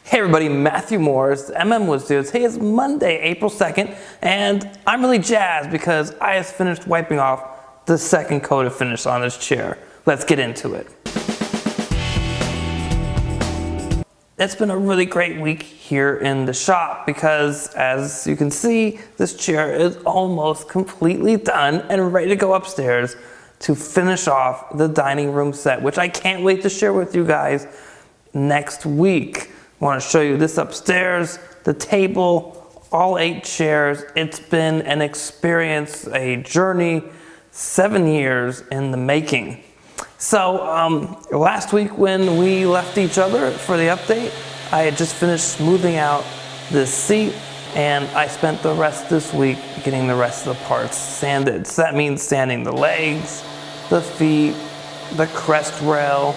Hey everybody, Matthew Morris, MM Studio. Today is Monday, April 2nd, and I'm really jazzed because I just finished wiping off the second coat of finish on this chair. Let's get into it. It's been a really great week here in the shop because, as you can see, this chair is almost completely done and ready to go upstairs to finish off the dining room set, which I can't wait to share with you guys next week. I want to show you this upstairs, the table, all 8 chairs. It's been an experience, a journey, 7 years in the making. So last week when we left each other for the update, I had just finished smoothing out this seat, and I spent the rest this week getting the rest of the parts sanded. So that means sanding the legs, the feet, the crest rail,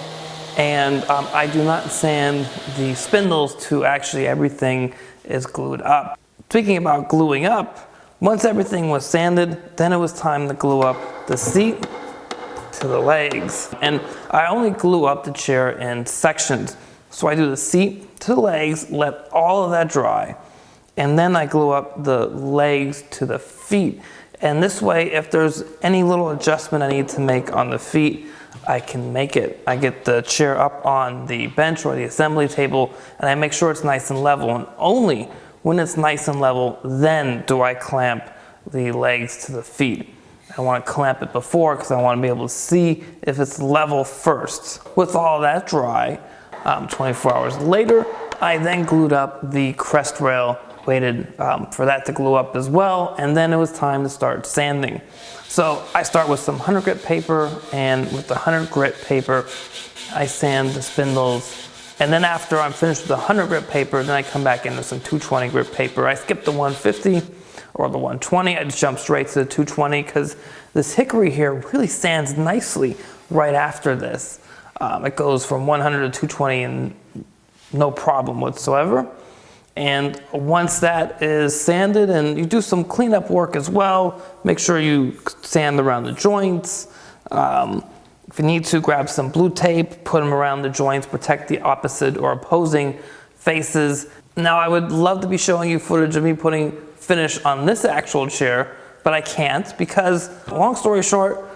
and I do not sand the spindles to actually everything is glued up. Speaking about gluing up, once everything was sanded, then it was time to glue up the seat to the legs. And I only glue up the chair in sections. So I do the seat to the legs, let all of that dry, and then I glue up the legs to the feet. And this way, if there's any little adjustment I need to make on the feet, I can make it. I get the chair up on the bench or the assembly table, and I make sure it's nice and level. And only when it's nice and level, then do I clamp the legs to the feet. I want to clamp it before because I want to be able to see if it's level first. With all that dry, 24 hours later, I then glued up the crest rail, waited for that to glue up as well, and then it was time to start sanding. So I start with some 100 grit paper, and with the 100 grit paper, I sand the spindles. And then after I'm finished with the 100 grit paper, then I come back into some 220 grit paper. I skip the 150 or the 120. I just jump straight to the 220 because this hickory here really sands nicely right after this. It goes from 100 to 220 and no problem whatsoever. And once that is sanded, and you do some cleanup work as well, make sure you sand around the joints. If you need to, grab some blue tape, put them around the joints, protect the opposite or opposing faces. Now I would love to be showing you footage of me putting finish on this actual chair, but I can't because, long story short,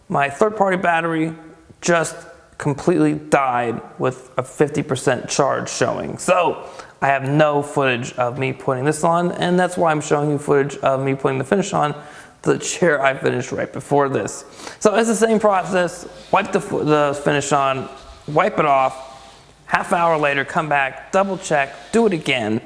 my third-party battery just completely died with a 50% charge showing. So I have no footage of me putting this on, and that's why I'm showing you footage of me putting the finish on the chair I finished right before this. So it's the same process. Wipe the finish on, wipe it off, half hour later, come back, double check, do it again,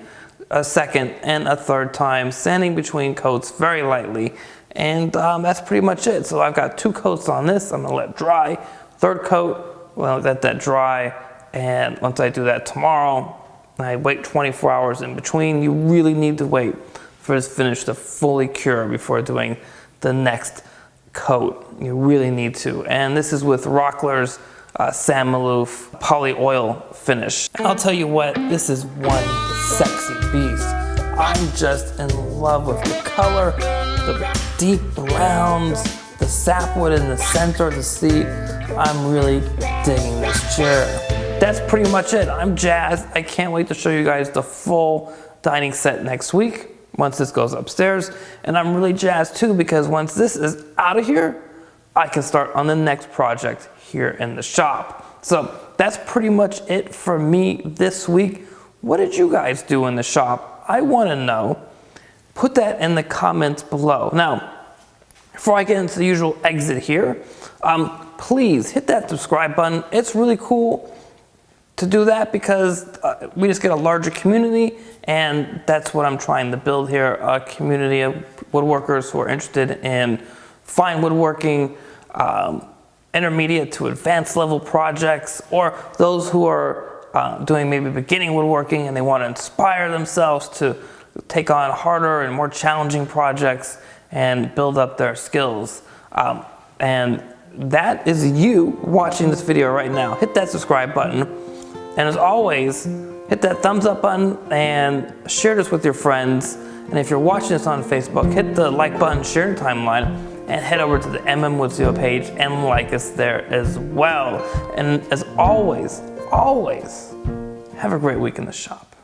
a second and a third time, sanding between coats very lightly, and that's pretty much it. So I've got 2 coats on this. I'm gonna let dry. Third coat, well, let that dry, and once I do that tomorrow, I wait 24 hours in between. You really need to wait for this finish to fully cure before doing the next coat. You really need to. And this is with Rockler's Samalouf poly oil finish. And I'll tell you what, this is one sexy beast. I'm just in love with the color, the deep browns, the sapwood in the center of the seat. I'm really digging this chair. That's pretty much it. I'm jazzed. I can't wait to show you guys the full dining set next week once this goes upstairs. And I'm really jazzed too because once this is out of here, I can start on the next project here in the shop. So that's pretty much it for me this week. What did you guys do in the shop? I want to know. Put that in the comments below. Now, before I get into the usual exit here, please hit that subscribe button. It's really cool to do that because we just get a larger community, and that's what I'm trying to build here, a community of woodworkers who are interested in fine woodworking, intermediate to advanced level projects, or those who are doing maybe beginning woodworking and they want to inspire themselves to take on harder and more challenging projects and build up their skills. And that is you watching this video right now. Hit that subscribe button. And as always, hit that thumbs up button and share this with your friends. And if you're watching this on Facebook, hit the like button, share your timeline, and head over to the MM Studio page and like us there as well. And as always, have a great week in the shop.